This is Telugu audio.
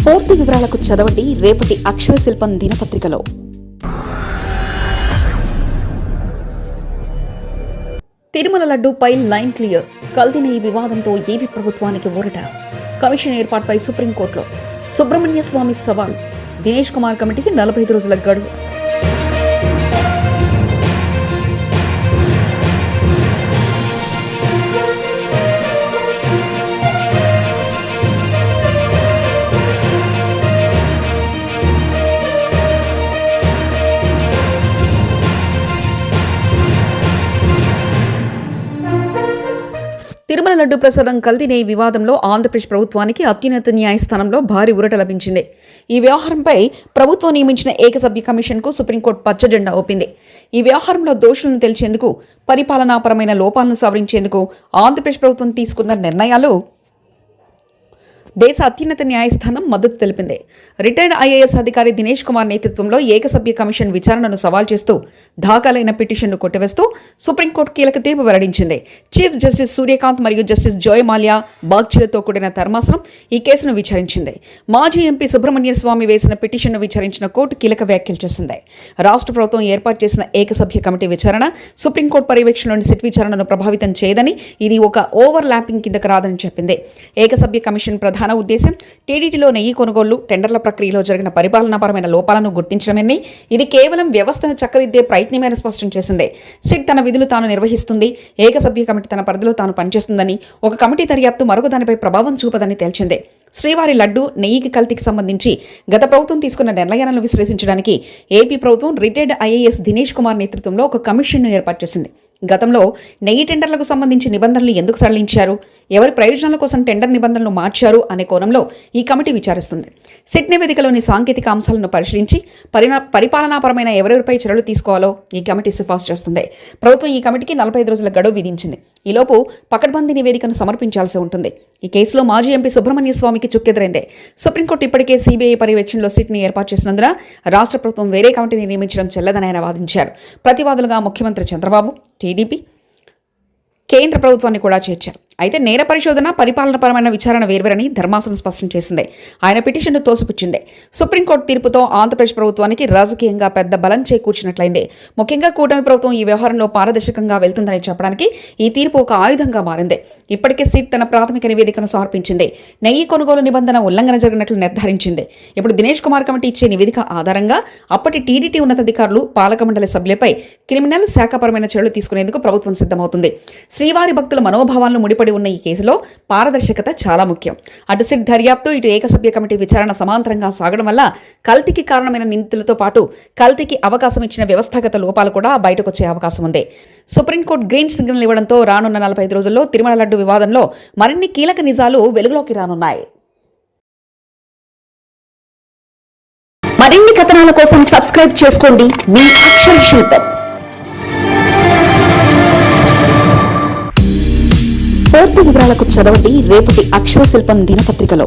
పూర్తి వివరాలకు చదవండి రేపటి అక్షర శిల్పం దినపత్రికలో. తిరుమల లడ్డూపై లైన్ క్లియర్. కల్తీ నెయ్యి వివాదంతో ఏపీ ప్రభుత్వానికి ఊరట. కమిషన్ ఏర్పాటుపై సుప్రీంకోర్టులో సుబ్రహ్మణ్య స్వామి సవాల్. దినేష్ కుమార్ కమిటీకి 45 రోజుల గడువు. తిరుమల లడ్డు ప్రసాదం కల్తీ నెయ్యి వివాదంలో ఆంధ్రప్రదేశ్ ప్రభుత్వానికి అత్యున్నత న్యాయస్థానంలో భారీ ఊరట లభించింది. ఈ వ్యవహారంపై ప్రభుత్వం నియమించిన ఏకసభ్య కమిషన్కు సుప్రీంకోర్టు పచ్చజెండా ఊపింది. ఈ వ్యవహారంలో దోషులను తెలిసేందుకు, పరిపాలనాపరమైన లోపాలను సవరించేందుకు ఆంధ్రప్రదేశ్ ప్రభుత్వం తీసుకున్న నిర్ణయాలు దేశ అత్యున్నత న్యాయస్థానం మద్దతు తెలిపింది. రిటైర్డ్ ఐఏఎస్ అధికారి దినేష్ కుమార్ నేతృత్వంలో ఏకసభ్య కమిషన్ విచారణను సవాల్ చేస్తూ దాఖలైన పిటిషన్ను కొట్టివేస్తూ సుప్రీంకోర్టు కీలక తీర్పు వెల్లడించింది. చీఫ్ జస్టిస్ సూర్యకాంత్ మరియు జస్టిస్ జోయ్ మాల్యా బాగ్చీలతో కూడిన ధర్మాసనం ఈ కేసును విచారించింది. మాజీ ఎంపీ సుబ్రహ్మణ్య స్వామి వేసిన పిటిషన్ను విచారించిన కోర్టు కీలక వ్యాఖ్యలు చేసింది. రాష్ట్ర ప్రభుత్వం ఏర్పాటు చేసిన ఏకసభ్య కమిటీ విచారణ సుప్రీంకోర్టు పర్యవేక్షణలోని సిట్ విచారణను ప్రభావితం చేయదని, ఇది ఒక ఓవర్ ల్యాపింగ్ కిందకు రాదని చెప్పింది. ఏకసభ్య కమిషన్ ప్రధాన ఉద్దేశం టీడీటీలో నెయ్యి కొనుగోళ్లు, టెండర్ల ప్రక్రియలో జరిగిన పరిపాలనాపరమైన లోపాలను గుర్తించడమని, ఇది కేవలం వ్యవస్థను చక్కదిద్దే ప్రయత్నమని స్పష్టం చేసింది. సిట్ తన విధులు తాను నిర్వహిస్తుంది, ఏకసభ్య కమిటీ తన పరిధిలో తాను పనిచేస్తుందని, ఒక కమిటీ దర్యాప్తు మరొక దానిపై ప్రభావం చూపదని తేల్చింది. శ్రీవారి లడ్డు నెయ్యికి కల్తీకి సంబంధించి గత ప్రభుత్వం తీసుకున్న నిర్ణయాలను విశ్లేషించడానికి ఏపీ ప్రభుత్వం రిటైర్డ్ ఐఏఎస్ దినేష్ కుమార్ నేతృత్వంలో ఒక కమిషన్ను ఏర్పాటు చేసింది. గతంలో నెయ్యి టెండర్లకు సంబంధించి నిబంధనలు ఎందుకు సడలించారు, ఎవరి ప్రయోజనాల కోసం టెండర్ నిబంధనలు మార్చారు అనే కోణంలో ఈ కమిటీ విచారిస్తుంది. సిట్ నివేదికలోని సాంకేతిక అంశాలను పరిశీలించి పరిపాలనాపరమైన ఎవరెవరిపై చర్యలు తీసుకోవాలో ఈ కమిటీ సిఫార్సు చేస్తుంది. ప్రభుత్వం ఈ కమిటీకి 45 రోజుల గడువు విధించింది. ఈలోపు పకడ్బందీ నివేదికను సమర్పించాల్సి ఉంటుంది. ఈ కేసులో మాజీ ఎంపీ సుబ్రహ్మణ్య స్వామికి చుక్కెదురైంది. సుప్రీంకోర్టు ఇప్పటికే సిబిఐ పర్యవేక్షణలో సిట్ని ఏర్పాటు చేసినందున రాష్ట్ర ప్రభుత్వం వేరే కమిటీని నియమించడం చెల్లదని ఆయన వాదించారు. ప్రతివాదులుగా ముఖ్యమంత్రి చంద్రబాబు, టీడీపీ, కేంద్ర ప్రభుత్వాన్ని కూడా చేర్చారు. అయితే నేర పరిశోధన, పరిపాలనపరమైన విచారణ వేర్వేరని ధర్మాసనం స్పష్టం చేసింది. ఆయన పిటిషన్ను తోసిపుచ్చింది. సుప్రీంకోర్టు తీర్పుతో ఆంధ్రప్రదేశ్ ప్రభుత్వానికి రాజకీయంగా పెద్ద బలం చేకూర్చినట్లయింది. ముఖ్యంగా కూటమి ప్రభుత్వం ఈ వ్యవహారంలో పారదర్శకంగా వెళ్తుందని చెప్పడానికి ఈ తీర్పు ఒక ఆయుధంగా మారింది. ఇప్పటికే సిట్ తన ప్రాథమిక నివేదికను సమర్పించింది. నెయ్యి కొనుగోలు నిబంధన ఉల్లంఘన జరిగినట్లు నిర్ధారించింది. ఇప్పుడు దినేష్ కుమార్ కమిటీ ఇచ్చే నివేదిక ఆధారంగా అప్పటి టీడీటీ ఉన్నతాధికారులు, పాలక మండలి సభ్యులపై క్రిమినల్ శాఖపరమైన చర్యలు తీసుకునేందుకు ప్రభుత్వం సిద్ధమవుతుంది. శ్రీవారి భక్తుల మనోభావాలను ముడిపడి ఉన్న ఈ కేసులో పారదర్శకత చాలా ముఖ్యం. అటు సిట్ దర్యాప్తు, ఇటు ఏకసభ్య కమిటీ విచారణ సమాంతరంగా సాగడం వల్ల కల్తీకి కారణమైన నిందితులతో పాటు కల్తీకి అవకాశం ఇచ్చిన వ్యవస్థాగత లోపాలు కూడా బయటకొచ్చే అవకాశం ఉంది. సుప్రీంకోర్టు గ్రీన్ సిగ్నల్ ఇవ్వడంతో రానున్న 45 రోజుల్లో తిరుమల లడ్డు వివాదంలో మరిన్ని కీలక నిజాలు వెలుగులోకి రానున్నాయి. మరిన్ని కథనాల కోసం సబ్స్క్రైబ్ చేసుకోండి మీ అక్షర శిల్పం. పూర్తి వివరాలకు చదవండి రేపటి అక్షర శిల్పం దినపత్రికలో.